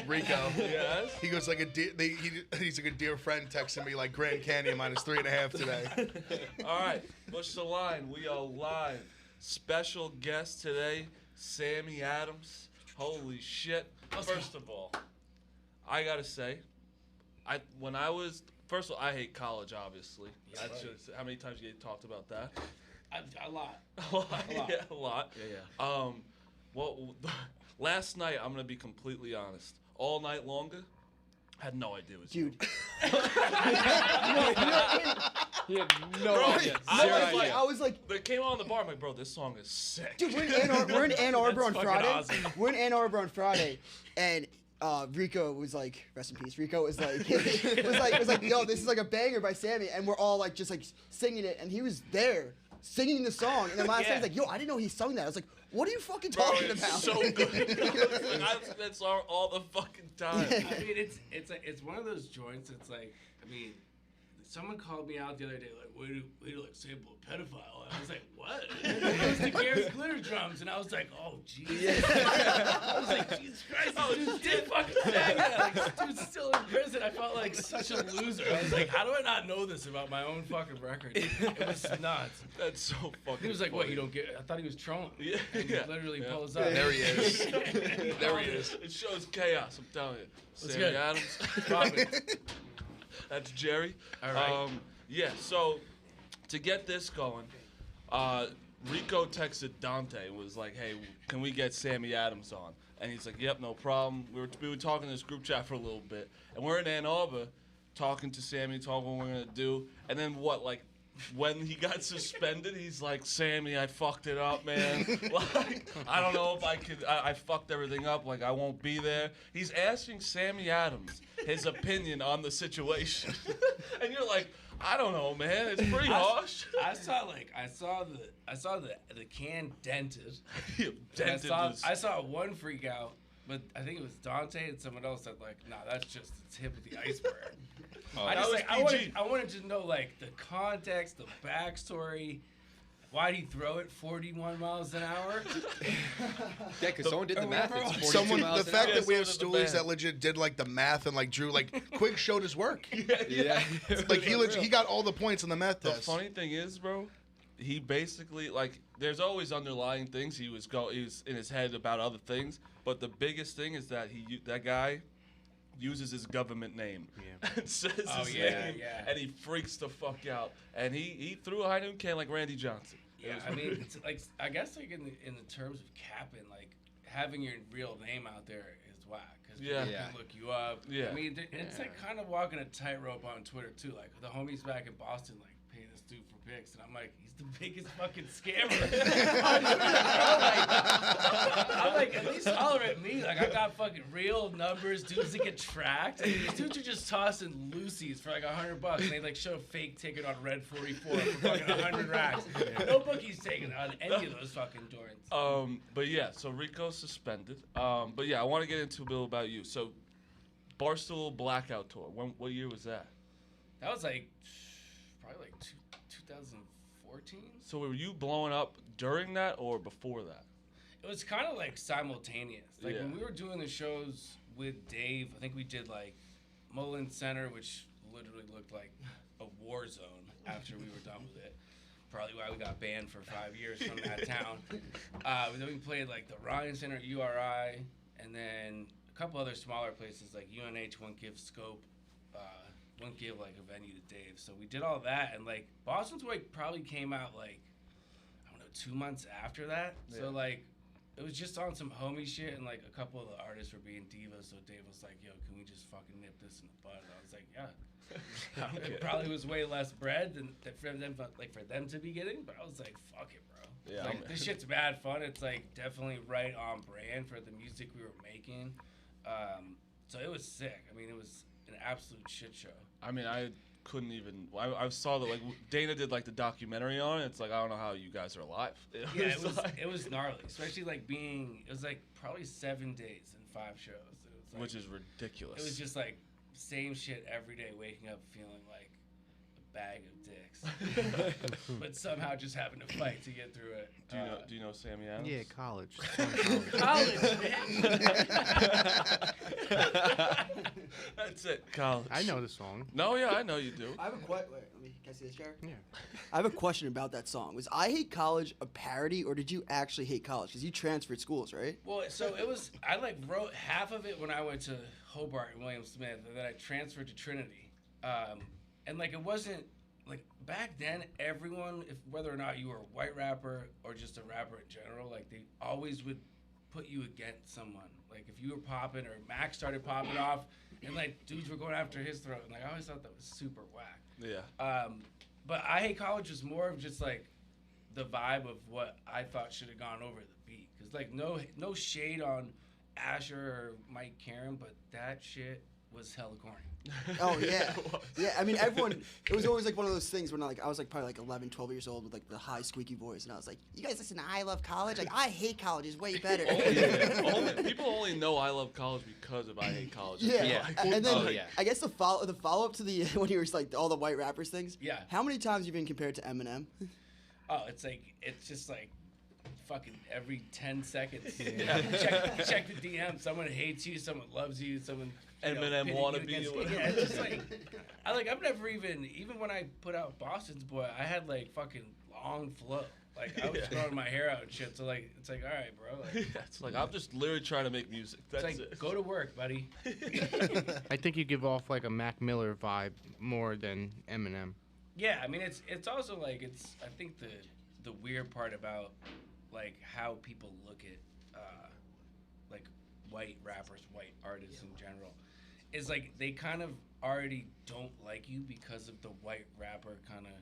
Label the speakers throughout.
Speaker 1: Rico.
Speaker 2: Yes.
Speaker 1: He goes like he's like a dear friend texting me like Grand Canyon -3.5 today.
Speaker 2: All right, Mush the line. We are live. Special guest today, Sammy Adams. Holy shit! First of all, I gotta say, first of all, I hate college. Obviously, that's just how many times you get talked about that.
Speaker 3: A lot.
Speaker 2: Yeah, a lot.
Speaker 4: Yeah.
Speaker 2: Well, last night I'm gonna be completely honest. All night longer, I had no idea it was you.
Speaker 5: Dude.
Speaker 4: He had no
Speaker 2: Bro,
Speaker 4: idea.
Speaker 5: I was like,
Speaker 2: They came on the bar. I'm like, bro, this song is sick.
Speaker 5: dude, we're in Ann Arbor on
Speaker 2: That's fucking
Speaker 5: Friday.
Speaker 2: awesome.
Speaker 5: We're in Ann Arbor on Friday, and Rico was like, rest in peace. Rico was like, was like, yo, this is like a banger by Sammy, and we're all like just like singing it, and he was there singing the song, and then last night he's like, yo, I didn't know he sung that. I was like, what are you fucking
Speaker 2: Bro,
Speaker 5: talking
Speaker 2: it's
Speaker 5: about?
Speaker 2: so good. I listen to that song all the fucking time.
Speaker 3: I mean, it's one of those joints. It's like, I mean, someone called me out the other day, like, way to like sample a pedophile. And I was like, what? It was the Garrett's Glitter drums, and I was like, oh Jesus. I was like, Jesus Christ, this dude did fucking say that. Like, this dude's still in prison. I felt like such a loser. I was like, how do I not know this about my own fucking record? It was nuts.
Speaker 2: That's so fucking.
Speaker 3: He was like,
Speaker 2: funny.
Speaker 3: what? You don't get? I thought he was trolling.
Speaker 2: Yeah,
Speaker 3: And he
Speaker 2: yeah.
Speaker 3: literally
Speaker 2: Yeah.
Speaker 3: pulls up.
Speaker 1: There he is. There he is.
Speaker 2: It shows chaos. I'm telling you.
Speaker 3: Let's
Speaker 2: Sammy
Speaker 3: get it.
Speaker 2: Adams.
Speaker 3: Pop it.
Speaker 2: That's Jerry.
Speaker 3: All right.
Speaker 2: Yeah. So to get this going, Rico texted Dante and was like, "Hey, can we get Sammy Adams on?" And he's like, "Yep, no problem." We were talking in this group chat for a little bit, and we're in Ann Arbor, talking to Sammy, talking what we're gonna do, and then when he got suspended, he's like, "Sammy, I fucked it up, man. Like, I don't know if I could. I fucked everything up. Like, I won't be there." He's asking Sammy Adams his opinion on the situation, and you're like, "I don't know, man. It's pretty harsh."
Speaker 3: I saw the can dented.
Speaker 2: Dented
Speaker 3: I saw one freak out, but I think it was Dante and someone else said like, "Nah, that's just the tip of the iceberg." I wanted to know like the context, the backstory. Why'd he throw it 41 miles an hour?
Speaker 4: Yeah, because someone did the math. It's 42
Speaker 1: Someone,
Speaker 4: miles
Speaker 1: the
Speaker 4: an
Speaker 1: fact
Speaker 4: hour.
Speaker 1: that we have
Speaker 2: So did the
Speaker 1: stoolies
Speaker 2: band.
Speaker 1: that legit did like the math and like drew like Quick showed his work.
Speaker 4: Yeah.
Speaker 1: Like he got all the points on the math
Speaker 2: The
Speaker 1: test.
Speaker 2: funny thing is, bro, he basically like there's always underlying things he was in his head about other things, but the biggest thing is that that guy uses his government name and says his name, and he freaks the fuck out. And he threw a high noon can like Randy Johnson.
Speaker 3: Yeah, I mean, it's like I guess like in the terms of capping, like having your real name out there is whack because people can look you up.
Speaker 2: Yeah.
Speaker 3: I mean, it's like kind of walking a tightrope on Twitter too. Like the homies back in Boston, like pay this dude for pics, and I'm like, he's the biggest fucking scammer. I'm like, at least holler at me. Like I got fucking real numbers, dudes that get tracked. And these dudes are just tossing loosies for like $100, and they like show a fake ticket on Red 44 for fucking 100 racks. No bookie's taking on any of those fucking joints.
Speaker 2: But yeah, so Rico's suspended. But yeah, I want to get into a bit about you. So Barstool Blackout Tour. What year was that?
Speaker 3: That was like probably like 2014.
Speaker 2: So were you blowing up during that or before that?
Speaker 3: It was kind of like simultaneous. Like
Speaker 2: Yeah.
Speaker 3: when we were doing the shows with Dave, I think we did like Mullins Center, which literally looked like a war zone after we were done with it. Probably why we got banned for 5 years from that town. Then we played like the Ryan Center at URI, and then a couple other smaller places like UNH wouldn't give Scope, wouldn't give like a venue to Dave. So we did all that, and like Boston's Way probably came out like, I don't know, 2 months after that.
Speaker 2: Yeah.
Speaker 3: So like, it was just on some homie shit, and like a couple of the artists were being divas. So Dave was like, "Yo, can we just fucking nip this in the bud?" And I was like, "Yeah." It probably was way less bread than for them to be getting, but I was like, "Fuck it, bro."
Speaker 2: Yeah,
Speaker 3: Like, this shit's mad fun. It's like definitely right on brand for the music we were making. So it was sick. I mean, it was an absolute shit show.
Speaker 2: I mean, I couldn't even. I saw that like Dana did like the documentary on it. It's like I don't know how you guys are alive.
Speaker 3: It was gnarly, especially like it was like probably 7 days and 5 shows. It was like,
Speaker 2: which is ridiculous.
Speaker 3: It was just like same shit every day, waking up feeling like bag of dicks, but somehow just happened to fight to get through it.
Speaker 2: Do you know Sammy Adams?
Speaker 6: Yeah, college.
Speaker 3: College, man.
Speaker 2: That's it. College.
Speaker 6: I know the song.
Speaker 2: No, yeah, I know you do.
Speaker 5: I have a question. Wait, can I see this chair?
Speaker 6: Yeah.
Speaker 5: I have a question about that song. Was "I Hate College" a parody, or did you actually hate college? Because you transferred schools, right?
Speaker 3: Well, so it was. I like wrote half of it when I went to Hobart and William Smith, and then I transferred to Trinity. And like it wasn't like back then. Everyone, if whether or not you were a white rapper or just a rapper in general, like they always would put you against someone. Like if you were popping or Max started popping off, and like dudes were going after his throat, and like I always thought that was super whack.
Speaker 2: Yeah.
Speaker 3: But I Hate College was more of just like the vibe of what I thought should have gone over the beat. Cause like no shade on Asher or Mike Karen, but that shit was hella corny.
Speaker 5: Oh yeah, yeah. I mean, everyone. It was always like one of those things when I was like probably like 11, 12 years old with like the high squeaky voice, and I was like, "You guys listen to I Love College? Like I Hate College is way better."
Speaker 2: People only know I Love College because of I Hate College.
Speaker 5: Yeah, and then
Speaker 4: yeah.
Speaker 5: I guess the follow up to the when you were like all the white rappers things.
Speaker 3: Yeah.
Speaker 5: How many times have you been compared to Eminem?
Speaker 3: Oh, it's just like fucking every 10 seconds. Check the DM. Someone hates you. Someone loves you. Someone.
Speaker 2: Eminem wannabe.
Speaker 3: Yeah, it's just like I've never even when I put out Boston's Boy, I had like fucking long flow. Like I was growing my hair out and shit. So like it's like all right, bro. Like,
Speaker 2: It's like I'm just literally trying to make music. That's
Speaker 3: it's like
Speaker 2: it.
Speaker 3: go to work, buddy.
Speaker 6: I think you give off like a Mac Miller vibe more than Eminem.
Speaker 3: Yeah, I mean it's also like I think the weird part about like how people look at like white rappers, white artists in general, is like they kind of already don't like you because of the white rapper kind of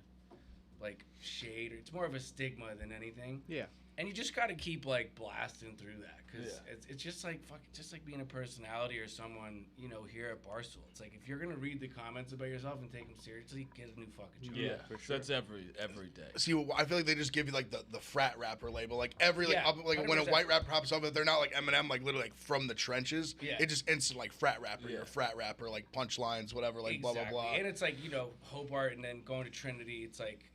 Speaker 3: like shade. It's more of a stigma than anything.
Speaker 6: Yeah.
Speaker 3: And you just got to keep like blasting through that because
Speaker 2: Yeah.
Speaker 3: it's just like just like being a personality or someone here at Barstool. It's like if you're gonna read the comments about yourself and take them seriously, get a new fucking job.
Speaker 2: Yeah, for sure. That's every day.
Speaker 1: See, I feel like they just give you like the frat rapper label. Like every
Speaker 3: Yeah,
Speaker 1: like when a
Speaker 3: 100%.
Speaker 1: white rapper pops up, if they're not like Eminem, like literally like from the trenches,
Speaker 3: Yeah.
Speaker 1: it just instant like frat rapper.
Speaker 2: Yeah.
Speaker 1: You're a frat rapper, like punchlines, whatever, like blah blah blah.
Speaker 3: And it's like Hobart and then going to Trinity. It's like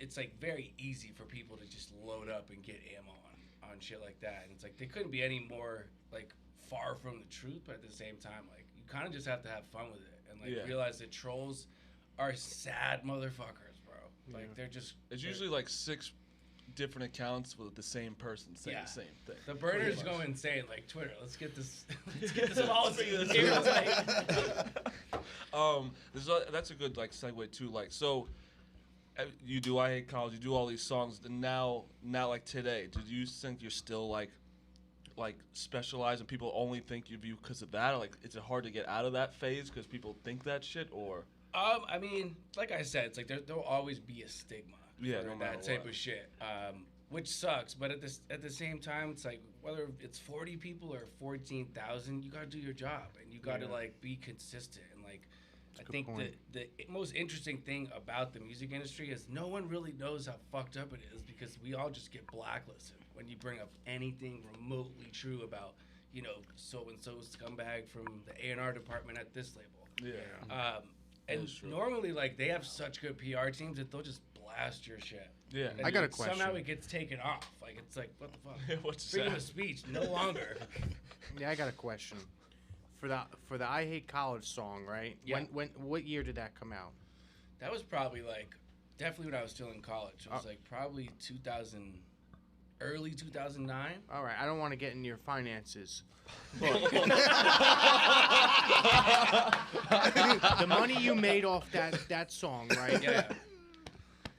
Speaker 3: it's like very easy for people to just load up and get ammo on shit like that. And it's like they couldn't be any more like far from the truth, but at the same time, like you kind of just have to have fun with it and like realize that trolls are sad motherfuckers, bro. Like they're just.
Speaker 2: It's usually like 6 different accounts with the same person saying the same thing.
Speaker 3: The burners go insane, like Twitter. Let's get this policy. Here's
Speaker 2: That's a good like segue too. Like so. You do I Hate College, you do all these songs, and now like today, do you think you're still like specialized and people only think of you because of that? Or, like, is it hard to get out of that phase because people think that shit, or?
Speaker 3: I mean, like I said, it's like there'll always be a stigma for
Speaker 2: no matter
Speaker 3: that type
Speaker 2: what.
Speaker 3: of shit, which sucks. But at the same time, it's like whether it's 40 people or 14,000, you gotta do your job and you gotta like be consistent and like. I think the most interesting thing about the music industry is no one really knows how fucked up it is because we all just get blacklisted when you bring up anything remotely true about, so-and-so scumbag from the A&R department at this label.
Speaker 2: Yeah.
Speaker 3: And normally, like, they have such good PR teams that they'll just blast your shit.
Speaker 2: Yeah.
Speaker 3: And
Speaker 6: I got a question.
Speaker 3: Somehow it gets taken off. Like, it's like, what the fuck?
Speaker 2: What's
Speaker 3: Freedom
Speaker 2: that?
Speaker 3: of speech, no longer.
Speaker 6: Yeah, I got a question. For the I Hate College song, right?
Speaker 3: Yeah.
Speaker 6: What year did that come out?
Speaker 3: That was probably, like, definitely when I was still in college. It was, like, probably early 2009.
Speaker 6: All right, I don't want to get in your finances. But the money you made off that song, right?
Speaker 3: Yeah.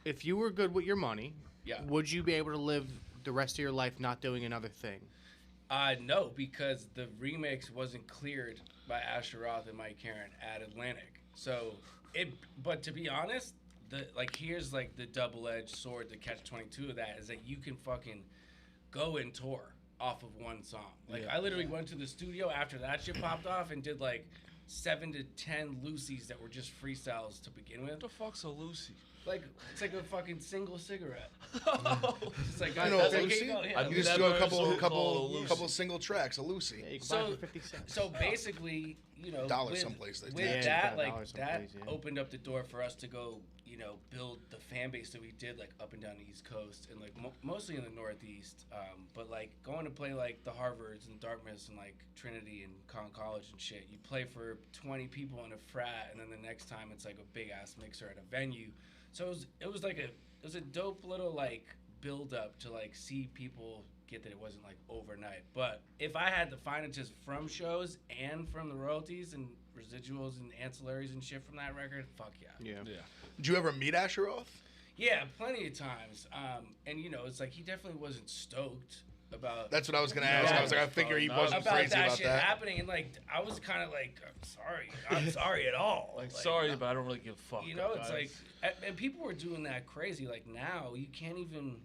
Speaker 6: If you were good with your money,
Speaker 3: Yeah.
Speaker 6: would you be able to live the rest of your life not doing another thing?
Speaker 3: No, because the remix wasn't cleared by Asher Roth and Mike Karen at Atlantic. So but to be honest, here's like the double-edged sword, the catch-22 of that is that you can fucking go and tour off of one song. Like I literally went to the studio after that shit popped off and did like 7 to 10 Lucy's that were just freestyles to begin with.
Speaker 2: What the fuck's a Lucy?
Speaker 3: Like it's like a fucking single cigarette. just like,
Speaker 1: I know
Speaker 3: that's
Speaker 1: a
Speaker 3: okay,
Speaker 1: Lucy.
Speaker 3: go, yeah.
Speaker 2: I've
Speaker 1: You just do
Speaker 2: never
Speaker 1: a
Speaker 2: saw it called a Lucy.
Speaker 1: couple single tracks, a Lucy.
Speaker 6: Yeah, you can buy
Speaker 3: So,
Speaker 6: it for 50 cents.
Speaker 3: so basically, you know,
Speaker 1: Dollar
Speaker 3: with,
Speaker 1: someplace, they
Speaker 3: with
Speaker 1: do.
Speaker 6: Yeah,
Speaker 3: that,
Speaker 6: $1
Speaker 3: like
Speaker 6: someplace,
Speaker 3: that
Speaker 6: yeah.
Speaker 3: opened up the door for us to go, you know, build the fan base that we did, like up and down the East Coast and like mostly in the Northeast. But like going to play like the Harvards and Dartmouths and like Trinity and Conn College and shit. You play for 20 people in a frat, and then the next time it's like a big ass mixer at a venue. So it was a dope little like build up to like see people get that it wasn't like overnight. But if I had the finances from shows and from the royalties and residuals and ancillaries and shit from that record, fuck yeah.
Speaker 6: Yeah.
Speaker 1: Did you ever meet Asheroth?
Speaker 3: Yeah, plenty of times. And you know, it's like he definitely wasn't stoked about
Speaker 1: That's what I was gonna ask. I was like, I figure he wasn't
Speaker 3: about
Speaker 1: crazy
Speaker 3: that
Speaker 1: about
Speaker 3: shit
Speaker 1: that.
Speaker 3: happening, and like I was kind of like, I'm sorry at all.
Speaker 2: Like, sorry, but I don't really give a fuck.
Speaker 3: You know, it's
Speaker 2: guys.
Speaker 3: like, and people were doing that crazy. Like now, you can't even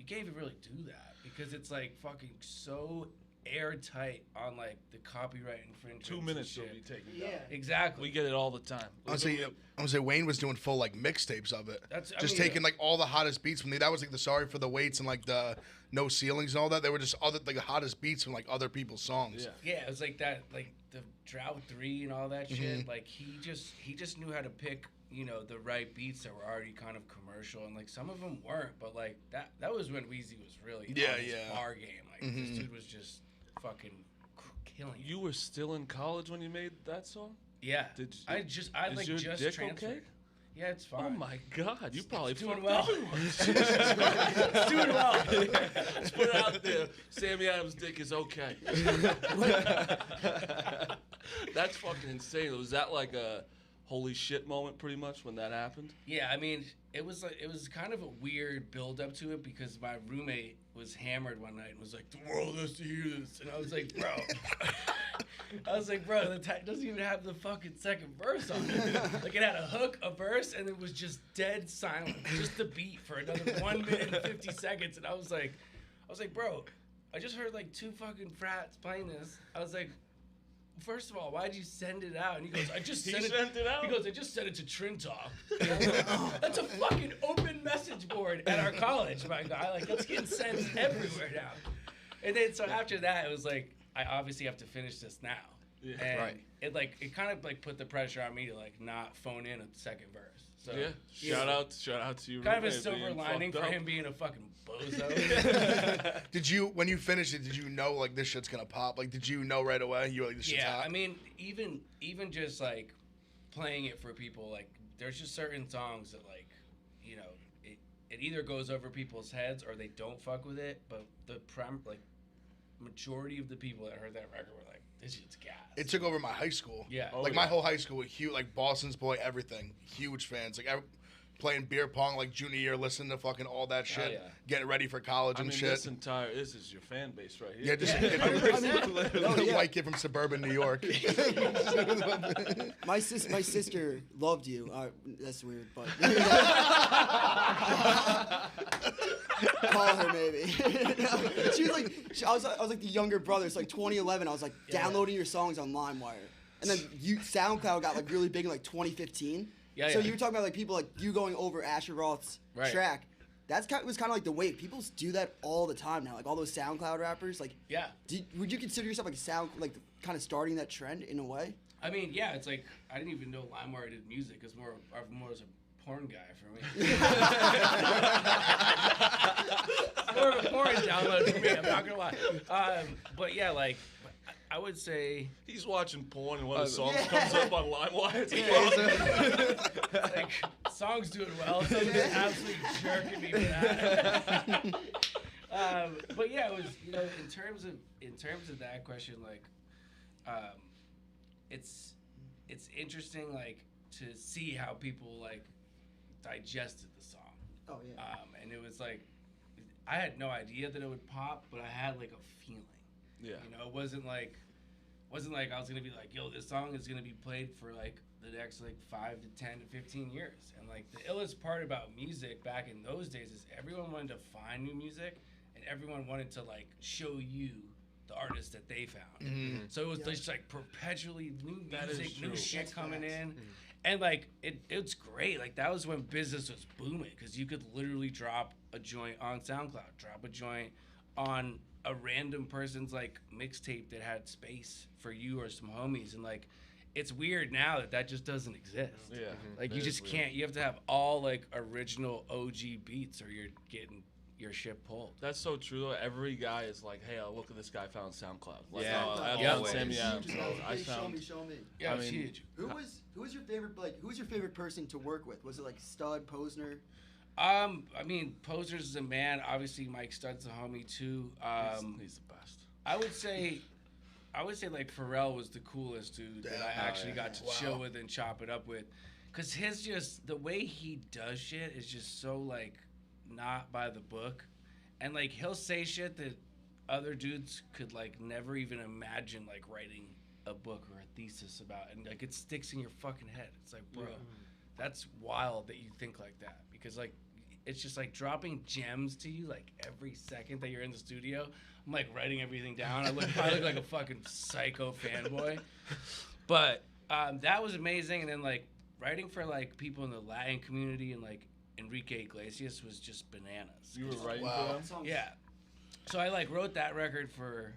Speaker 3: really do that because it's like fucking so airtight on like the copyright infringement.
Speaker 2: 2 minutes
Speaker 3: and
Speaker 2: will
Speaker 3: shit.
Speaker 2: be taken
Speaker 5: Yeah.
Speaker 2: down.
Speaker 3: Exactly.
Speaker 2: We get it all the time.
Speaker 1: I was say Wayne was doing full like mixtapes of it.
Speaker 3: That's- I
Speaker 1: just
Speaker 3: mean,
Speaker 1: taking like all the hottest beats from that was like the Sorry for the Waits and like the No Ceilings and all that. They were just other like the hottest beats from like other people's songs.
Speaker 2: Yeah.
Speaker 3: Yeah, it was like that, like the Drought 3 and all that shit. Like he just knew how to pick, you know, the right beats that were already kind of commercial, and like some of them weren't, but like that was when Weezy was really on his bar game. Like this dude was just fucking killing it.
Speaker 2: You were still in college when you made that song?
Speaker 3: Yeah,
Speaker 2: Did
Speaker 3: I
Speaker 2: is
Speaker 3: like
Speaker 2: your
Speaker 3: just
Speaker 2: dick
Speaker 3: transferred.
Speaker 2: okay?
Speaker 3: Yeah, it's fine.
Speaker 2: Oh my God! You probably
Speaker 3: It's doing
Speaker 2: fucked
Speaker 3: well.
Speaker 2: everyone.
Speaker 3: It's doing well.
Speaker 2: Let's put it out there. Sammy Adams' dick is okay. That's fucking insane. Was that like a holy shit moment, pretty much, when that happened?
Speaker 3: Yeah, I mean, it was kind of a weird build up to it because my roommate was hammered one night and was like, "The world has to hear this," and I was like, "Bro." The tag doesn't even have the fucking second verse on it. Like it had a hook, a verse, and it was just dead silent, just the beat for another 1 minute and 50 seconds. And I was like, bro, I just heard like 2 fucking frats playing this. I was like, first of all, why'd you send it out? And he goes, I just sent it out. He goes, I just sent it to Trintalk. That's a fucking open message board at our college, my guy. Like that's getting sent everywhere now. And then so after that, it was like, I obviously have to finish this now.
Speaker 2: Yeah.
Speaker 3: And
Speaker 4: Right.
Speaker 3: it kind of like put the pressure on me to like not phone in a second verse. So
Speaker 2: Yeah. Shout out to you.
Speaker 3: kind of a silver lining for him being a fucking bozo.
Speaker 1: Did you when you finished it? Did you know like this shit's gonna pop? Like did you know right away? You were like this shit's
Speaker 3: Yeah,
Speaker 1: hot.
Speaker 3: I mean, even just like playing it for people, like there's just certain songs that like, you know, it either goes over people's heads or they don't fuck with it. But the majority of the people that heard that record were like, this shit's gas.
Speaker 1: It took over my high school.
Speaker 3: Yeah.
Speaker 1: Like my whole high school was huge. Like Boston's boy, everything. Huge fans. Like playing beer pong like junior year, listening to fucking all that shit,
Speaker 3: yeah.
Speaker 1: getting ready for college
Speaker 2: I
Speaker 1: and
Speaker 2: mean,
Speaker 1: shit.
Speaker 2: this is your fan base right here.
Speaker 1: Yeah, just a white kid from suburban New York.
Speaker 5: My sister loved you. That's weird, but call her maybe. She was like, I was like the younger brother. It's like 2011. I was like downloading your songs on LimeWire, and then SoundCloud got like really big in like 2015.
Speaker 3: Yeah,
Speaker 5: So
Speaker 3: yeah.
Speaker 5: you were talking about like people like you going over Asher Roth's track. Was kind of like the wave. People do that all the time now. Like all those SoundCloud rappers. Like,
Speaker 3: Yeah.
Speaker 5: would you consider yourself like kind of starting that trend in a way?
Speaker 3: I mean, yeah, it's like I didn't even know LimeWire did music. It's more as a porn guy for me. It's more of a porn download for me. I'm not gonna lie. But yeah, like I would say
Speaker 2: He's watching porn and one of the songs comes up on LimeWire. It's
Speaker 3: it's like song's doing well. So I'm just absolutely jerking me for that. But yeah, it was in terms of that question, like it's interesting like to see how people like digested the song.
Speaker 5: Oh yeah.
Speaker 3: And it was like I had no idea that it would pop, but I had like a feeling.
Speaker 2: Yeah.
Speaker 3: You know, it wasn't like I was gonna be like, yo, this song is gonna be played for like the next like 5 to 10 to 15 years. And like the illest part about music back in those days is everyone wanted to find new music and everyone wanted to like show you the artist that they found. So it was just like perpetually new
Speaker 2: That is
Speaker 3: music, new
Speaker 2: true.
Speaker 3: shit
Speaker 5: That's
Speaker 3: coming
Speaker 5: facts.
Speaker 3: in. And like it's great. Like that was when business was booming because you could literally drop a joint on SoundCloud, drop a joint on a random person's like mixtape that had space for you or some homies, and like it's weird now that just doesn't exist.
Speaker 2: Yeah.
Speaker 3: Like
Speaker 2: It
Speaker 3: you
Speaker 2: is
Speaker 3: just
Speaker 2: weird.
Speaker 3: can't. You have to have all like original OG beats, or you're getting your shit pulled.
Speaker 2: That's so true. Though. Every guy is like, "Hey, look at this guy found SoundCloud." Like,
Speaker 3: Yeah.
Speaker 2: I
Speaker 3: Yeah.
Speaker 2: found Sammy Adams.
Speaker 5: Huge,
Speaker 2: So
Speaker 5: man.
Speaker 2: I
Speaker 5: Hey,
Speaker 2: found.
Speaker 5: show me.
Speaker 3: Yeah,
Speaker 2: I
Speaker 3: it's
Speaker 2: mean,
Speaker 3: huge.
Speaker 5: Who was your favorite person to work with? Was it like Stud, Posner?
Speaker 3: I mean, Posers is a man. Obviously, Mike Stud's a homie too.
Speaker 2: He's the best.
Speaker 3: I would say like Pharrell was the coolest dude that I actually got to chill with and chop it up with, cause his just the way he does shit is just so like not by the book, and like he'll say shit that other dudes could like never even imagine like writing a book or a thesis about, and like it sticks in your fucking head. It's like, bro, that's wild that you think like that, because like it's just like dropping gems to you like every second that you're in the studio. I'm like writing everything down. I look like a fucking psycho fanboy. But that was amazing. And then like writing for like people in the Latin community and like Enrique Iglesias was just bananas.
Speaker 2: You were writing
Speaker 1: Wow.
Speaker 2: for him.
Speaker 3: Yeah. So I like wrote that record for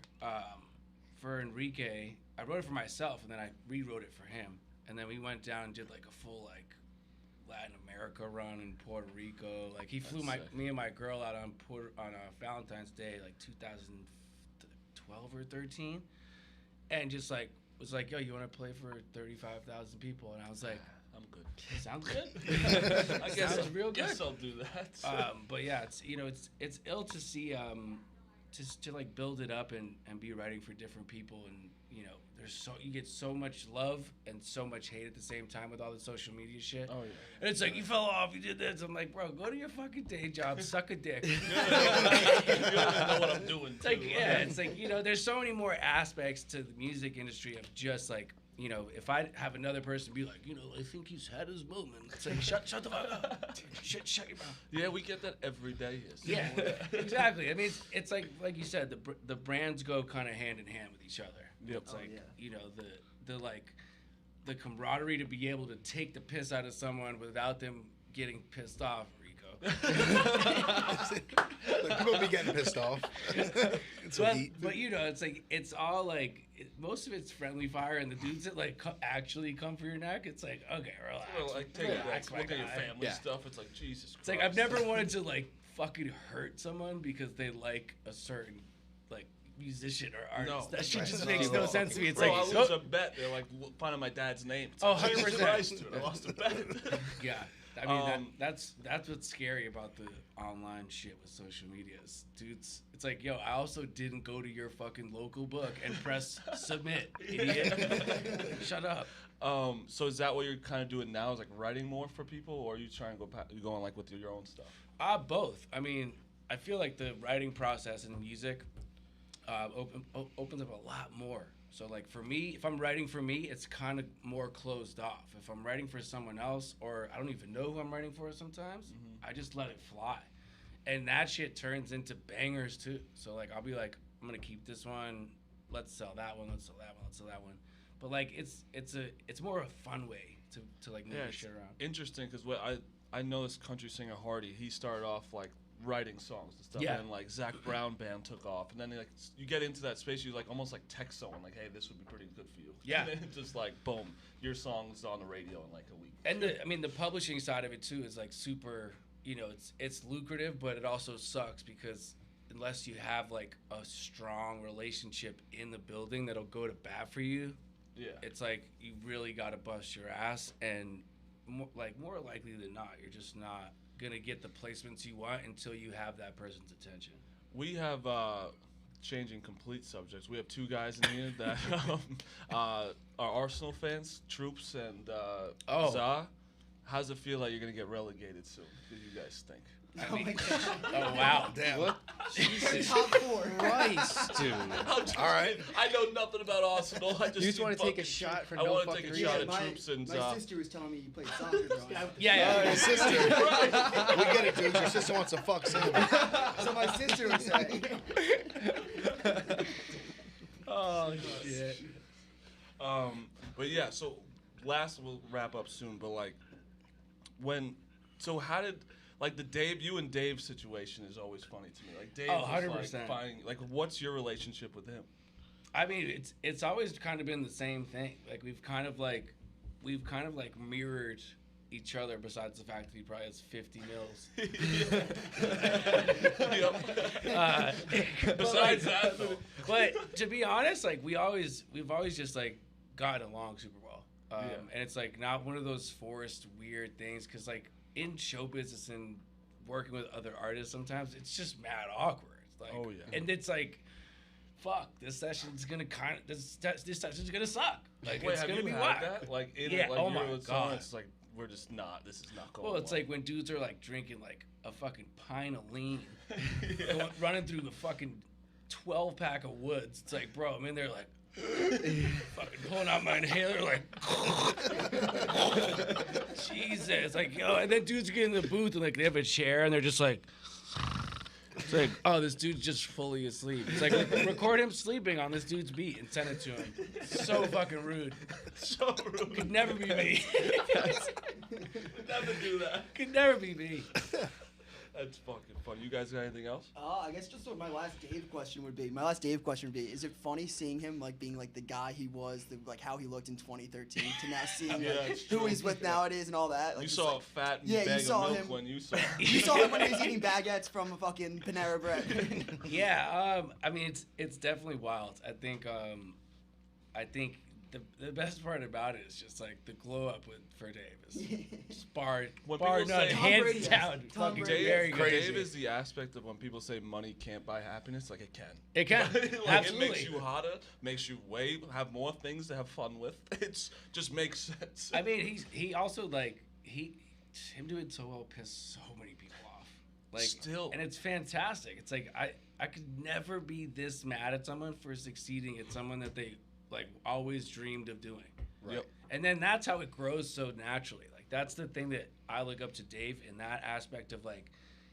Speaker 3: Enrique. I wrote it for myself and then I rewrote it for him. And then we went down and did like a full like Latin America run in Puerto Rico. Like he flew me and my girl out on Valentine's Day like 2012 or 13, and just like was like, yo, you want to play for 35,000 people? And I was like,
Speaker 2: I'm good.
Speaker 3: sounds good.
Speaker 2: I guess
Speaker 3: Sounds real good.
Speaker 2: Guess I'll do that.
Speaker 3: But yeah, it's it's ill to see to like build it up and be writing for different people, and you get so much love and so much hate at the same time with all the social media shit.
Speaker 2: Oh yeah.
Speaker 3: And it's like, you fell off, you did this. I'm like, bro, go to your fucking day job, suck a dick.
Speaker 2: You don't even know what I'm doing.
Speaker 3: It's like,
Speaker 2: too.
Speaker 3: yeah, it's like, there's so many more aspects to the music industry of just like, if I have another person be like, I think he's had his moment. It's like, shut the fuck up. Shut your mouth.
Speaker 2: Yeah, we get that every day.
Speaker 3: Yeah, exactly. I mean, it's like you said, the brands go kind of hand in hand with each other.
Speaker 2: Yep.
Speaker 3: It's like, the like the camaraderie to be able to take the piss out of someone without them getting pissed off, Rico.
Speaker 1: Like, people be getting pissed off. It's so heat.
Speaker 3: But it's like it's all like most of it's friendly fire, and the dudes that like actually come for your neck, it's like, okay, relax.
Speaker 2: Well, like take
Speaker 3: relax,
Speaker 2: a
Speaker 3: my
Speaker 2: look at your
Speaker 3: guy.
Speaker 2: family stuff. It's like Jesus Christ.
Speaker 3: It's like I've never wanted to like fucking hurt someone because they like a certain like musician or artist.
Speaker 2: No.
Speaker 3: That shit just
Speaker 1: Right.
Speaker 3: makes no sense to me. It's
Speaker 2: Bro,
Speaker 3: like,
Speaker 2: I lose a bet. They're like finding my dad's name. It's
Speaker 3: Oh,
Speaker 2: like, Jesus
Speaker 3: 100%.
Speaker 2: Christ, dude, I lost a bet.
Speaker 3: yeah. I mean, that's what's scary about the online shit with social media. Dudes, it's like, yo, I also didn't go to your fucking local book and press submit, idiot. Shut up.
Speaker 2: So is that what you're kind of doing now? Is like writing more for people, or are you trying to you going like with your own stuff?
Speaker 3: Both. I mean, I feel like the writing process in music opens up a lot more. So like for me, if I'm writing for me, it's kind of more closed off. If I'm writing for someone else, or I don't even know who I'm writing for sometimes, I just let it fly. And that shit turns into bangers too. So like I'll be like, I'm gonna keep this one, let's sell that one, let's sell that one, let's sell that one. But like it's more a fun way to like move your shit around.
Speaker 2: Interesting, because I know this country singer Hardy. He started off like writing songs and stuff,
Speaker 3: Yeah.
Speaker 2: and like Zach Brown band took off, and then like you get into that space, you like almost like text someone like, hey, this would be pretty good for you.
Speaker 3: Yeah.
Speaker 2: And then it's just like boom, your song's on the radio in like a week.
Speaker 3: And the publishing side of it too is like super, it's lucrative, but it also sucks because unless you have like a strong relationship in the building that'll go to bat for you,
Speaker 2: Yeah.
Speaker 3: it's like you really got to bust your ass, and more likely than not, you're just not gonna get the placements you want until you have that person's attention.
Speaker 2: We have changing complete subjects. We have two guys in here that are Arsenal fans, Troops and Za. How's it feel like you're gonna get relegated soon? What do you guys think?
Speaker 3: I mean, oh wow,
Speaker 1: Damn.
Speaker 4: What?
Speaker 5: Top four.
Speaker 4: Christ, dude.
Speaker 1: All right.
Speaker 2: I know nothing about Arsenal. I just
Speaker 4: You just
Speaker 2: see
Speaker 4: want to take a
Speaker 2: fucking
Speaker 4: shot for
Speaker 2: I
Speaker 4: no
Speaker 2: want to
Speaker 4: fucking
Speaker 2: take a
Speaker 4: reason.
Speaker 2: shot at
Speaker 5: my
Speaker 2: Troops and
Speaker 5: my sister was telling me you played soccer growing up.
Speaker 3: yeah.
Speaker 1: Your sister. We get it, dude. Your sister wants to fuck Sammy.
Speaker 5: So my sister was saying.
Speaker 3: Oh shit.
Speaker 2: But yeah, so we'll wrap up soon, but like, how did, like, you and Dave situation is always funny to me. Like, Dave is
Speaker 3: 100%.
Speaker 2: like, what's your relationship with him?
Speaker 3: I mean, it's always kind of been the same thing. Like we've kind of like mirrored each other. Besides the fact that he probably has 50 mils.
Speaker 2: Besides that, though.
Speaker 3: But to be honest, like we've always just like gotten along super well. And it's like not one of those forced weird things, because like in show business and working with other artists, sometimes it's just mad awkward. Like,
Speaker 2: oh yeah.
Speaker 3: And it's like, fuck, this session's gonna this session's gonna suck. Like,
Speaker 2: wait,
Speaker 3: it's
Speaker 2: have
Speaker 3: gonna
Speaker 2: you
Speaker 3: be
Speaker 2: had
Speaker 3: whack.
Speaker 2: that? Like,
Speaker 3: Oh my
Speaker 2: with
Speaker 3: God.
Speaker 2: someone, it's like, we're just not. This is not going.
Speaker 3: Well, it's like when dudes are like drinking like a fucking pint of lean, running through the fucking 12-pack of Woods. It's like, bro, I'm in there like fucking pulling out my inhaler like Jesus, like, yo, and then dudes get in the booth and like they have a chair and they're just like, it's like, oh, this dude's just fully asleep. It's like, record him sleeping on this dude's beat and send it to him. So fucking rude.
Speaker 2: so rude.
Speaker 3: Could never be me.
Speaker 2: Would never do that.
Speaker 3: Could never be me.
Speaker 2: That's fucking fun. You guys got anything else?
Speaker 5: I guess just what my last Dave question would be. Is it funny seeing him like being like the guy he was, like how he looked in 2013, to now seeing
Speaker 2: Yeah,
Speaker 5: like,
Speaker 2: it's
Speaker 5: who
Speaker 2: true.
Speaker 5: he's with nowadays and all that? Like,
Speaker 2: You
Speaker 5: it's
Speaker 2: saw
Speaker 5: like,
Speaker 2: a fat
Speaker 5: Yeah, you
Speaker 2: bag
Speaker 5: saw
Speaker 2: of milk
Speaker 5: him.
Speaker 2: when you saw.
Speaker 5: you saw him when he was eating baguettes from a fucking Panera Bread.
Speaker 3: Yeah, I mean it's definitely wild. I think the best part about it is just like the glow up for Dave is just bar
Speaker 2: When
Speaker 3: none,
Speaker 2: people say-
Speaker 5: Tom
Speaker 3: hands
Speaker 5: Brady,
Speaker 3: down,
Speaker 5: Tom
Speaker 3: fucking
Speaker 5: Brady.
Speaker 3: very good.
Speaker 2: Dave is the aspect of when people say money can't buy happiness. Like, it can.
Speaker 3: It can.
Speaker 2: Like,
Speaker 3: Absolutely.
Speaker 2: It makes you hotter, makes you have more things to have fun with. It's just makes sense.
Speaker 3: I mean, he also like him doing so well pissed so many people off. Like,
Speaker 2: Still.
Speaker 3: and it's fantastic. It's like I could never be this mad at someone for succeeding at someone that they like always dreamed of doing.
Speaker 2: Right. Yep.
Speaker 3: And then that's how it grows so naturally. Like, that's the thing that I look up to Dave in that aspect of like,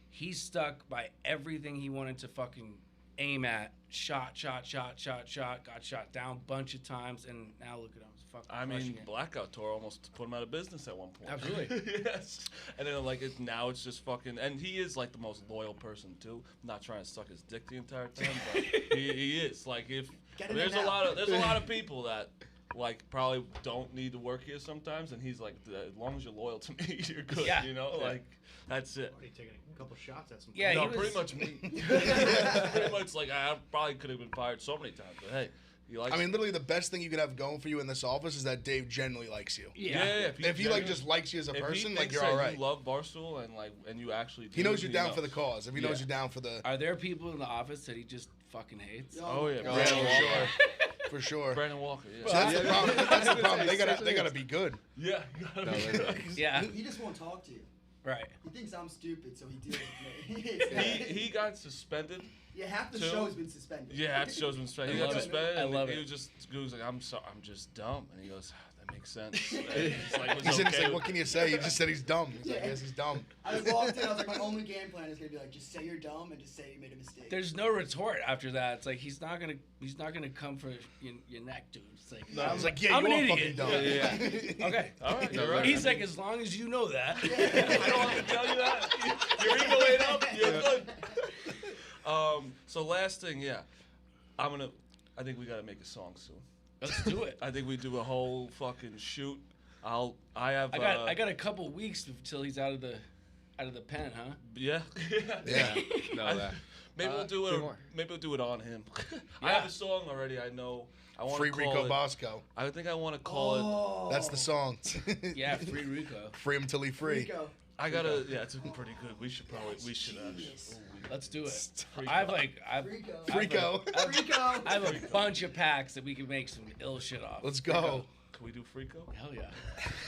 Speaker 3: he stuck by everything he wanted to fucking aim at. Got shot down a bunch of times, and now look at him. He's fucking
Speaker 2: I
Speaker 3: crushing
Speaker 2: mean,
Speaker 3: it.
Speaker 2: Blackout Tour almost put him out of business at one point.
Speaker 3: Absolutely.
Speaker 2: Yes. And then like now it's just fucking, and he is like the most loyal person too. I'm not trying to suck his dick the entire time, but he is. Like, if
Speaker 5: Get in
Speaker 2: there's
Speaker 5: there
Speaker 2: a
Speaker 5: now.
Speaker 2: lot of people that like probably don't need to work here sometimes, and he's like, as long as you're loyal to me, you're good.
Speaker 3: Yeah.
Speaker 2: You know, like, that's it.
Speaker 6: Already taking a couple shots at some.
Speaker 3: Yeah,
Speaker 2: No,
Speaker 3: he was,
Speaker 2: pretty much me. Pretty much, like, I probably could have been fired so many times, but hey, he likes.
Speaker 1: I mean, literally, the best thing you could have going for you in this office is that Dave genuinely likes you.
Speaker 3: Yeah.
Speaker 1: If he like just likes you as a
Speaker 2: if
Speaker 1: person,
Speaker 2: he
Speaker 1: like
Speaker 2: thinks
Speaker 1: you're
Speaker 2: that
Speaker 1: all right.
Speaker 2: You love Barstool and you actually.
Speaker 1: He
Speaker 2: do,
Speaker 1: knows you're down for the cause. If he knows
Speaker 2: Yeah.
Speaker 1: you're down for the,
Speaker 3: Are there people in the office that he just fucking hates?
Speaker 2: Oh yeah,
Speaker 5: God.
Speaker 2: Brandon
Speaker 1: for
Speaker 2: Walker.
Speaker 1: sure, for sure.
Speaker 2: Brandon Walker. Yeah.
Speaker 1: So that's the problem. That's the problem. They gotta be good.
Speaker 2: Yeah. you gotta
Speaker 4: No,
Speaker 2: be
Speaker 4: they're
Speaker 2: good.
Speaker 3: Yeah.
Speaker 5: He just won't talk to you.
Speaker 3: Right.
Speaker 5: He thinks I'm stupid, so he deals with me.
Speaker 2: He got suspended.
Speaker 5: Yeah, half the
Speaker 2: Two.
Speaker 5: show's been suspended.
Speaker 2: Yeah, that show's been suspended. He
Speaker 3: I
Speaker 2: got
Speaker 3: love it.
Speaker 2: suspended.
Speaker 3: I
Speaker 2: and
Speaker 3: love
Speaker 2: he
Speaker 3: it.
Speaker 2: was like, I'm just dumb, and he goes, that makes sense. And he's like,
Speaker 1: He's
Speaker 2: okay.
Speaker 1: like, what can you say? He just said he's dumb. He's like,
Speaker 5: Yeah.
Speaker 1: yes, he's dumb.
Speaker 5: I walked in, I was like, my only game plan is gonna be like, just say you're dumb and just say you made a mistake.
Speaker 3: There's no retort after that. It's like he's not gonna come for your neck, dude. It's like,
Speaker 1: I was like, yeah,
Speaker 3: I'm
Speaker 1: you
Speaker 3: an
Speaker 1: are
Speaker 3: idiot.
Speaker 1: fucking dumb.
Speaker 2: Yeah.
Speaker 3: Okay.
Speaker 2: All right,
Speaker 4: No,
Speaker 2: you're right.
Speaker 3: He's like, as long as you know that.
Speaker 2: I don't have to tell you that. Your ego ain't up. You're good. So last thing, yeah, I think we gotta make a song soon.
Speaker 3: Let's do it.
Speaker 2: I think we do a whole fucking shoot. I
Speaker 3: got a couple weeks until he's out of the pen, huh?
Speaker 2: yeah.
Speaker 1: Yeah.
Speaker 4: No, that.
Speaker 2: Maybe we'll do
Speaker 4: two
Speaker 2: it.
Speaker 4: more.
Speaker 2: Maybe we'll do it on him. I have a song already. I know. I want
Speaker 1: Free
Speaker 2: to call
Speaker 1: Rico
Speaker 2: it.
Speaker 1: Bosco.
Speaker 2: I think I want to call it.
Speaker 1: That's the song.
Speaker 3: Yeah, free Rico.
Speaker 1: Free him till he free.
Speaker 5: Rico.
Speaker 2: I gotta. Yeah, it's pretty good. We should probably. We should.
Speaker 5: Genius.
Speaker 3: Let's do it.
Speaker 2: Rico.
Speaker 3: I've
Speaker 5: Rico.
Speaker 1: Frico.
Speaker 5: Rico.
Speaker 3: I have a bunch of packs that we can make some ill shit off.
Speaker 1: Let's go.
Speaker 2: Can we do Frico?
Speaker 3: Hell yeah.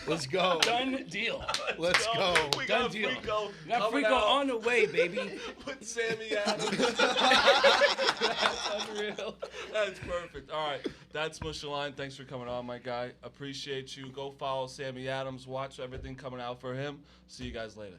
Speaker 1: Let's go.
Speaker 3: Done deal.
Speaker 1: Let's go.
Speaker 2: We
Speaker 3: Done
Speaker 2: got
Speaker 3: deal.
Speaker 2: Frico.
Speaker 3: We got
Speaker 2: coming
Speaker 3: Frico
Speaker 2: out
Speaker 3: on the way, baby.
Speaker 2: with Sammy Adams.
Speaker 3: That's unreal.
Speaker 2: That's perfect. All right. That's Mush Line. Thanks for coming on, my guy. Appreciate you. Go follow Sammy Adams. Watch everything coming out for him. See you guys later.